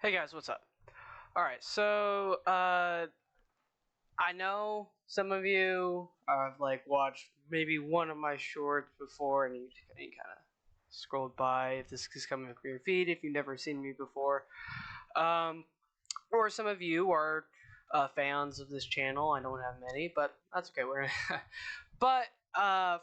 Hey guys, what's up? Alright, so I know some of you have watched maybe one of my shorts before and you kind of scrolled by if this is coming up your feed if you've never seen me before. Or some of you are fans of this channel. I don't have many, but that's okay. But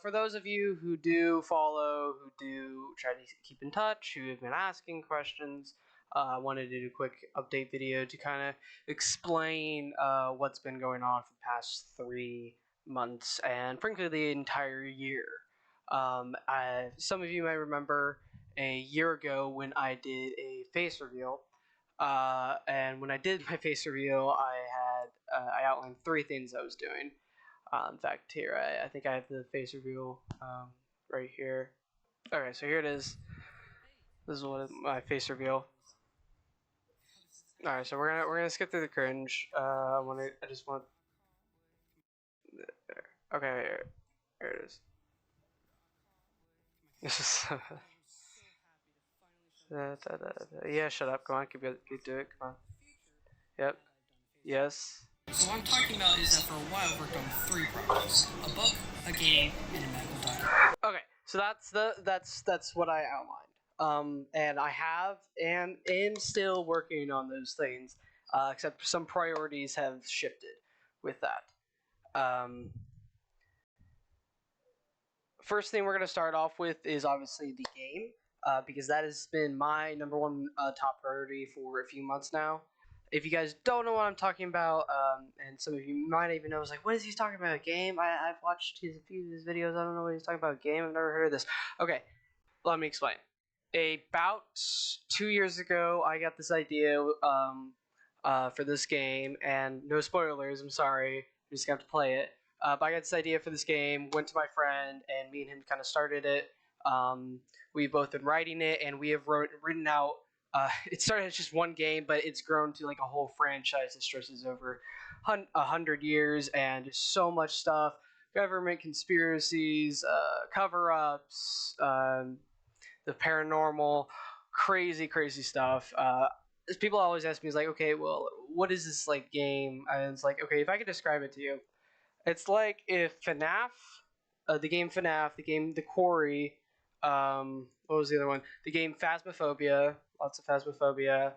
for those of you who do follow, who do try to keep in touch, who have been asking questions, I wanted to do a quick update video to kind of explain what's been going on for the past 3 months and frankly the entire year. Some of you may remember a year ago when I did a face reveal. And when I did my face reveal, I outlined 3 things I was doing. In fact, here I think I have the face reveal right here. Okay, so here it is. This is what my face reveal. All right, so we're gonna skip through the cringe. I just want. Okay, here it is. This is. Yeah, shut up. Come on, keep doing it. Come on. Yep. Yes. So what I'm talking about is that for a while I've worked on 3 projects: a book, a game, and a medical document. Okay, so that's what I outlined. And I have and am still working on those things, except some priorities have shifted with that. First thing we're going to start off with is obviously the game, because that has been my number one top priority for a few months now. If you guys don't know what I'm talking about, and some of you might even know, it's like, what is he talking about? A game? I've watched a few of his videos. I don't know what he's talking about. A game? I've never heard of this. Okay, let me explain. About 2 years ago, I got this idea for this game, and no spoilers. I'm sorry. You just have to play it. But I got this idea for this game. Went to my friend, and me and him kind of started it. We've both been writing it, and we have written out. It started as just one game, but it's grown to like a whole franchise that stretches over 100 years, and just so much stuff. Government conspiracies, cover-ups, the paranormal, crazy stuff. People always ask me, like, okay, well, what is this like game? And it's like, okay, if I could describe it to you, it's like if FNAF, the game FNAF, the game The Quarry, what was the other one? The game Phasmophobia, lots of Phasmophobia,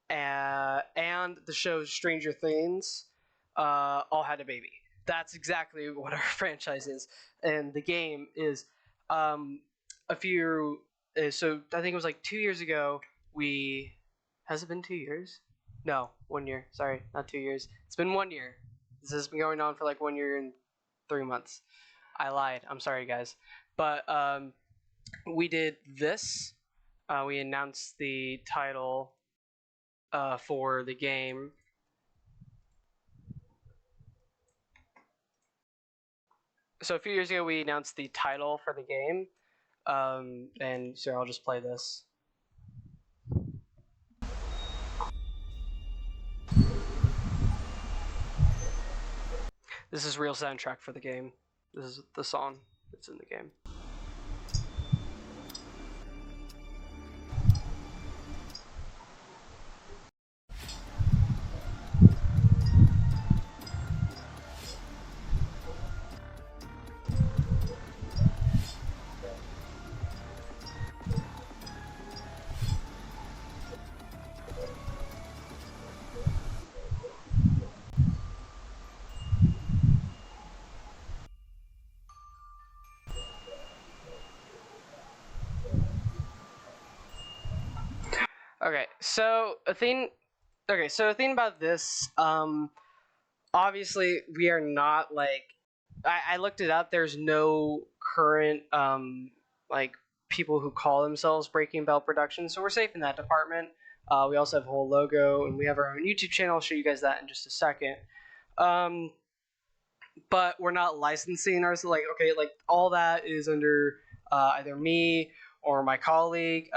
and the show Stranger Things, all had a baby. That's exactly what our franchise is, and the game is a few. So I think it was like 2 years ago. Has it been 2 years? No, 1 year. Sorry, not 2 years. It's been 1 year. This has been going on for like 1 year and 3 months. I lied. I'm sorry, guys. But we did this. We announced the title for the game. So a few years ago, we announced the title for the game. And so I'll just play this. This is real soundtrack for the game. This is the song that's in the game. Okay, so a thing about this, obviously we are not like, I looked it up. There's no current like people who call themselves Breaking Bell Productions, so we're safe in that department. We also have a whole logo, and we have our own YouTube channel. I'll show you guys that in just a second. But we're not licensing ours. Like, okay, like all that is under either me or my colleague.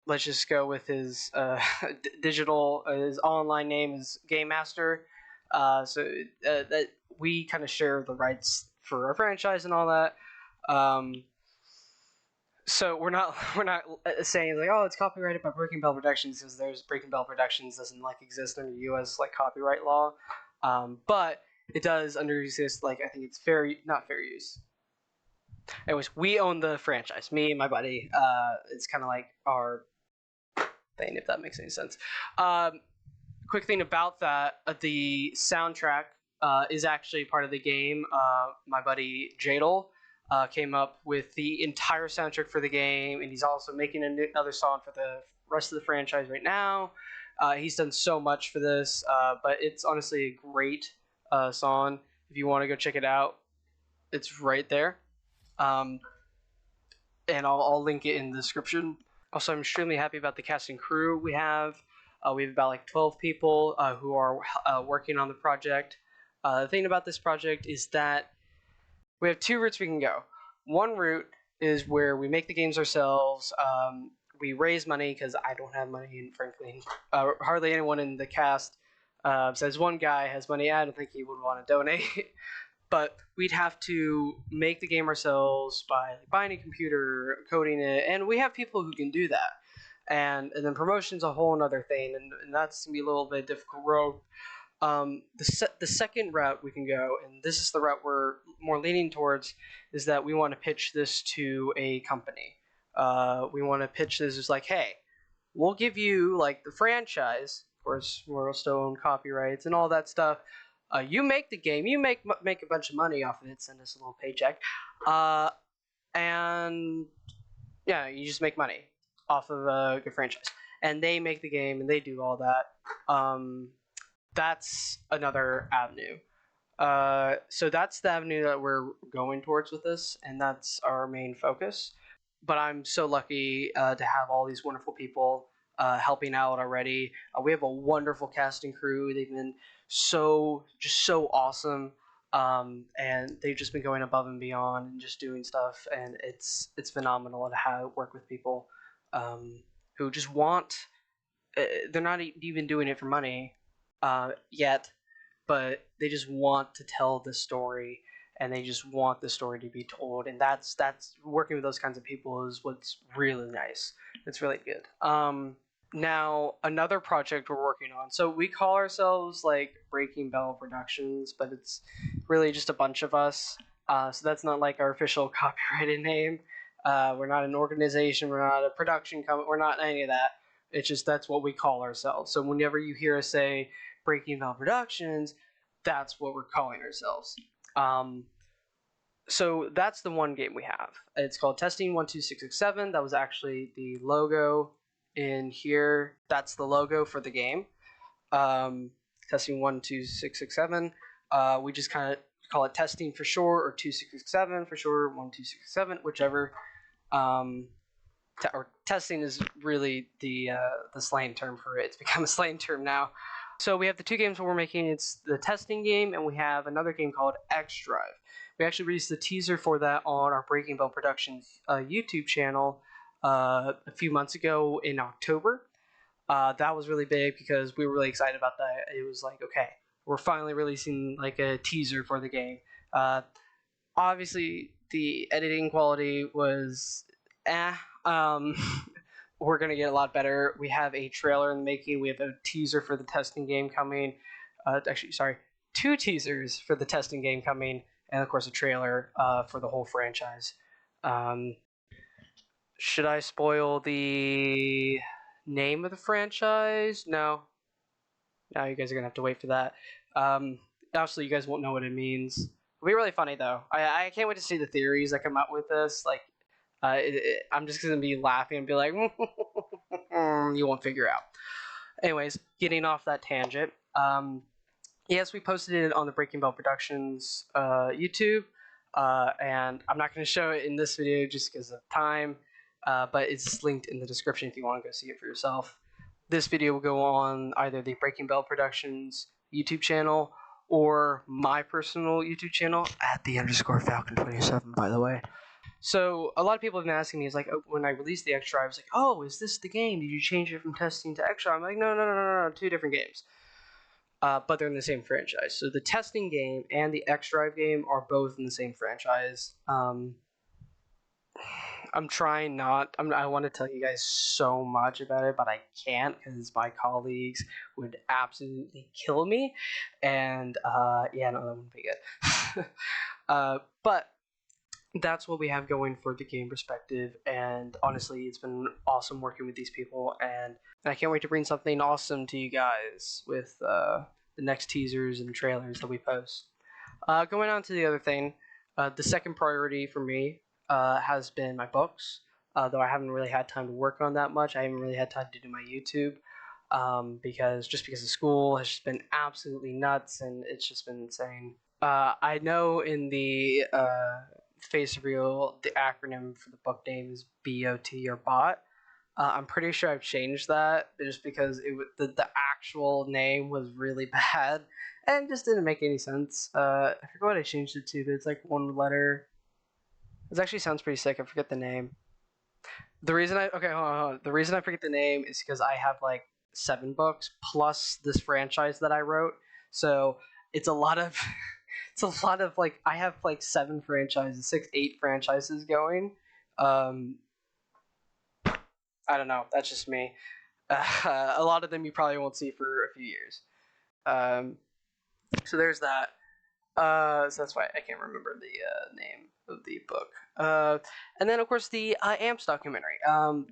Let's just go with his his online name is Game Master. So that we kind of share the rights for our franchise and all that. So we're not saying like, oh, it's copyrighted by Breaking Bell Productions, because there's Breaking Bell Productions doesn't like exist under U.S. like copyright law, but it does under exist, like I think it's not fair use. Anyways, we own the franchise. Me and my buddy. It's kind of like our thing, if that makes any sense. Quick thing about that: the soundtrack is actually part of the game. My buddy Jadel came up with the entire soundtrack for the game, and he's also making another song for the rest of the franchise right now. He's done so much for this, but it's honestly a great song. If you want to go check it out, it's right there. Um, and I'll link it in the description. Also, I'm extremely happy about the cast and crew we have. We have about like 12 people who are working on the project. The thing about this project is that we have two routes we can go. One route is where we make the games ourselves. We raise money, because I don't have money, and frankly, hardly anyone in the cast, besides one guy, has money. I don't think he would want to donate. But we'd have to make the game ourselves by buying a computer, coding it, and we have people who can do that. And then promotion's a whole other thing, and that's gonna be a little bit difficult road. The second route we can go, and this is the route we're more leaning towards, is that we want to pitch this to a company. We want to pitch this as like, hey, we'll give you like the franchise. Of course, we'll still own copyrights and all that stuff. You make the game, you make a bunch of money off of it, send us a little paycheck, and yeah, you just make money off of a good franchise. And they make the game and they do all that. That's another avenue. So that's the avenue that we're going towards with this, and that's our main focus. But I'm so lucky to have all these wonderful people helping out already. We have a wonderful casting crew. They've been so awesome, and they've just been going above and beyond and just doing stuff. And it's phenomenal to have work with people who just want. They're not even doing it for money yet, but they just want to tell the story, and they just want the story to be told, and that's working with those kinds of people is what's really nice. It's really good. Now another project we're working on, so we call ourselves like Breaking Bell Productions, but it's really just a bunch of us, so that's not like our official copyrighted name. We're not an organization, we're not a production company, we're not any of that. It's just that's what we call ourselves. So whenever you hear us say Breaking Bell Productions, that's what we're calling ourselves. So that's the one game we have. It's called Testing 12667. That was actually the logo in here. That's the logo for the game. Testing 12667. We just kind of call it testing for short, or 2667 for short, 12667, whichever. Or testing is really the slang term for it. It's become a slang term now. So we have the two games that we're making. It's the testing game, and we have another game called X Drive. We actually released the teaser for that on our Breaking Bell Productions YouTube channel a few months ago in October. That was really big because we were really excited about that. It was like, okay, we're finally releasing like a teaser for the game. Obviously, the editing quality was we're going to get a lot better. We have a trailer in the making. We have a teaser for the testing game coming. Actually, sorry, two teasers for the testing game coming, and of course a trailer for the whole franchise. Should I spoil the name of the franchise? No. Now you guys are going to have to wait for that. Obviously, you guys won't know what it means. It'll be really funny, though. I can't wait to see the theories that come out with this. Like, I'm just going to be laughing and be like, you won't figure out. Anyways, getting off that tangent. Yes, we posted it on the Breaking Bell Productions YouTube, and I'm not going to show it in this video just because of time, but it's linked in the description if you want to go see it for yourself. This video will go on either the Breaking Bell Productions YouTube channel or my personal YouTube channel at @the_Falcon27, by the way. So a lot of people have been asking me, is like, when I released the X Drive, I was like, oh, is this the game? Did you change it from testing to X Drive? I'm like, no, two different games. But they're in the same franchise. So the testing game and the X Drive game are both in the same franchise. I'm trying not. I want to tell you guys so much about it, but I can't because my colleagues would absolutely kill me. And yeah, no, that wouldn't be good. But that's what we have going for the game perspective. And honestly, it's been awesome working with these people, and I can't wait to bring something awesome to you guys with the next teasers and trailers that we post. Going on to the other thing, the second priority for me has been my books. Though I haven't really had time to work on that much, I haven't really had time to do my YouTube because the school has just been absolutely nuts and it's just been insane. I know in the face reveal, the acronym for the book name is BOT or bot. I'm pretty sure I've changed that just because the actual name was really bad and just didn't make any sense. I forget what I changed it to, but it's like one letter. This actually sounds pretty sick. I forget the name. The reason I okay, hold on. The reason I forget the name is because I have like 7 books plus this franchise that I wrote. So it's a lot of it's a lot of like I have like 7 franchises, 6, 8 franchises going. Um, I don't know. That's just me. A lot of them you probably won't see for a few years. Um, so there's that. So that's why I can't remember the name of the book. And then, of course, the AMPS documentary.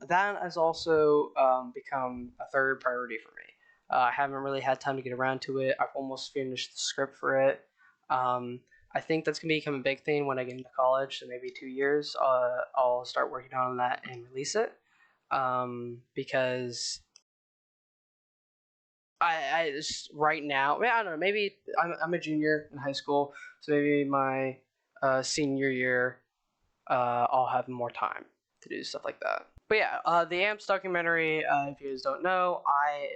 That has also become a third priority for me. I haven't really had time to get around to it. I've almost finished the script for it. I think that's going to become a big thing when I get into college, so maybe 2 years. I'll start working on that and release it. Because I just right now, I don't know, maybe I'm a junior in high school, so maybe my senior year, I'll have more time to do stuff like that. But yeah, the AMPS documentary, if you guys don't know, I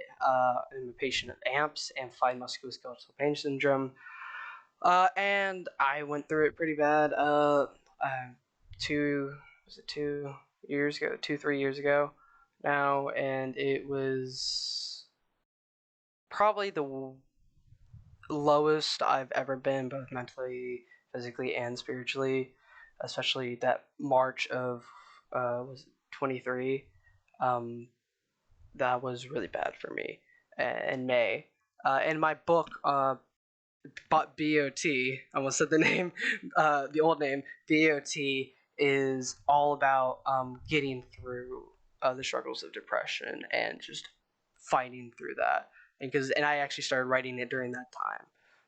am a patient of AMPS, Amplified Musculoskeletal Pain Syndrome, and I went through it pretty bad. Two was it 2 years ago, 3 years ago now, and it was probably the lowest I've ever been, both mentally, physically, and spiritually. Especially that March of was 23. That was really bad for me. In May, in my book, BOT. I almost said the name, the old name. BOT is all about getting through the struggles of depression and just fighting through that. And I actually started writing it during that time.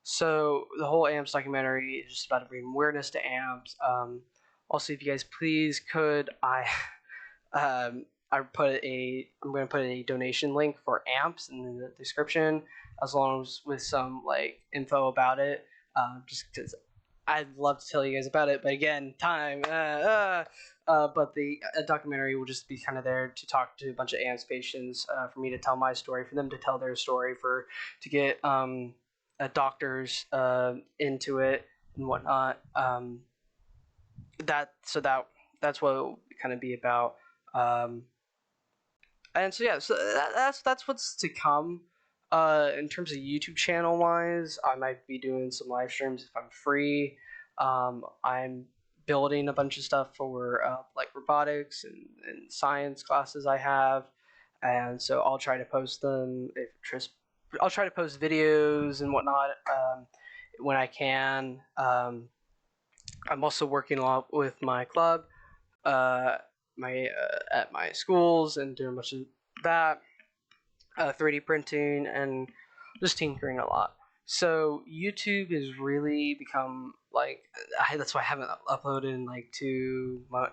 So the whole AMPS documentary is just about to bring awareness to AMPS. Also, if you guys please could, I'm going to put a donation link for AMPS in the description, as long as with some like info about it. Just because I'd love to tell you guys about it, but again, time. But the documentary will just be kind of there to talk to a bunch of AMPS patients, for me to tell my story, for them to tell their story, to get doctors into it and whatnot. That's what it will kind of be about. Um, and so yeah, so that's what's to come. In terms of YouTube channel wise, I might be doing some live streams if I'm free. I'm building a bunch of stuff for like robotics and science classes I have, and so I'll try to post them. I'll try to post videos and whatnot when I can. I'm also working a lot with my club, at my schools, and doing much of that, 3D printing, and just tinkering a lot. So YouTube has really become like that's why I haven't uploaded in like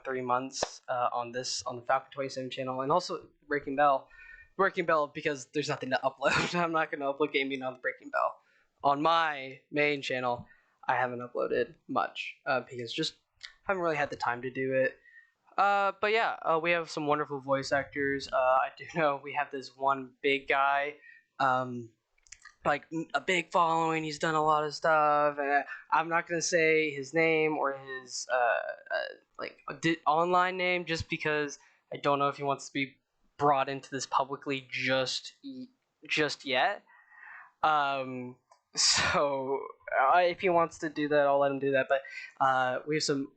3 months on the Falcon 27 channel, and also Breaking Bell, because there's nothing to upload. I'm not going to upload gaming on the Breaking Bell. On my main channel, I haven't uploaded much because just haven't really had the time to do it. But yeah, we have some wonderful voice actors. I do know we have this one big guy, like a big following. He's done a lot of stuff, and I'm not gonna say his name or his online name, just because I don't know if he wants to be brought into this publicly just yet. Um, so if he wants to do that, I'll let him do that. But we have some.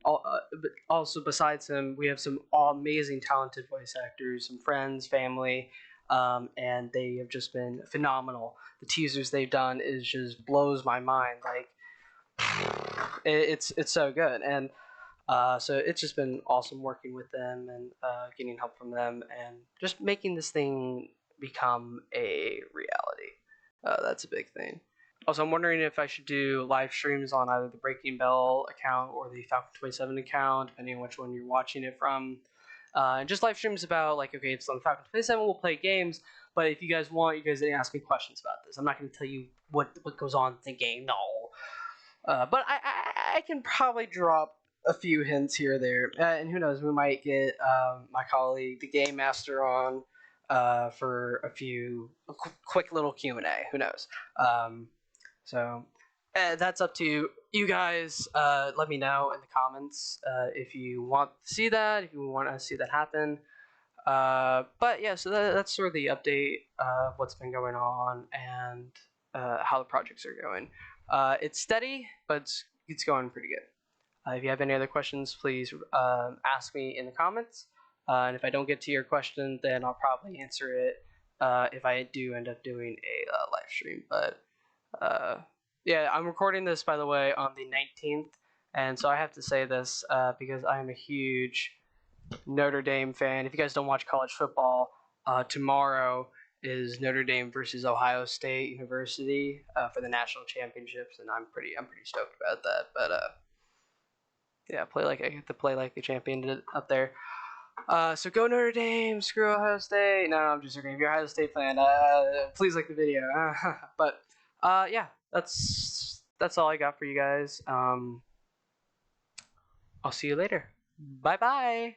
Also, besides him, we have some amazing, talented voice actors, some friends, family, and they have just been phenomenal. The teasers they've done is just blows my mind. Like it's so good, and so it's just been awesome working with them and getting help from them and just making this thing become a reality. That's a big thing. Also, I'm wondering if I should do live streams on either the Breaking Bell account or the Falcon 27 account, depending on which one you're watching it from. And just live streams about, like, okay, it's on Falcon 27, we'll play games, but if you guys want, you guys can ask me questions about this. I'm not going to tell you what goes on in the game, no. But I can probably drop a few hints here or there, and who knows, we might get my colleague, the Game Master, on for a quick little Q&A. Who knows? So that's up to you guys. Let me know in the comments if you want to see that, if you want to see that happen. But yeah, so that's sort of the update of what's been going on and how the projects are going. It's steady, but it's going pretty good. If you have any other questions, please ask me in the comments. And if I don't get to your question, then I'll probably answer it if I do end up doing a live stream. But yeah, I'm recording this, by the way, on the 19th. And so I have to say this because I am a huge Notre Dame fan. If you guys don't watch college football, tomorrow is Notre Dame versus Ohio State University for the national championships, and I'm pretty stoked about that. But yeah, I get to play like a champion up there. So go Notre Dame, screw Ohio State. No, I'm just joking. If you're a Ohio State fan, please like the video. But yeah, that's all I got for you guys. I'll see you later. Bye bye.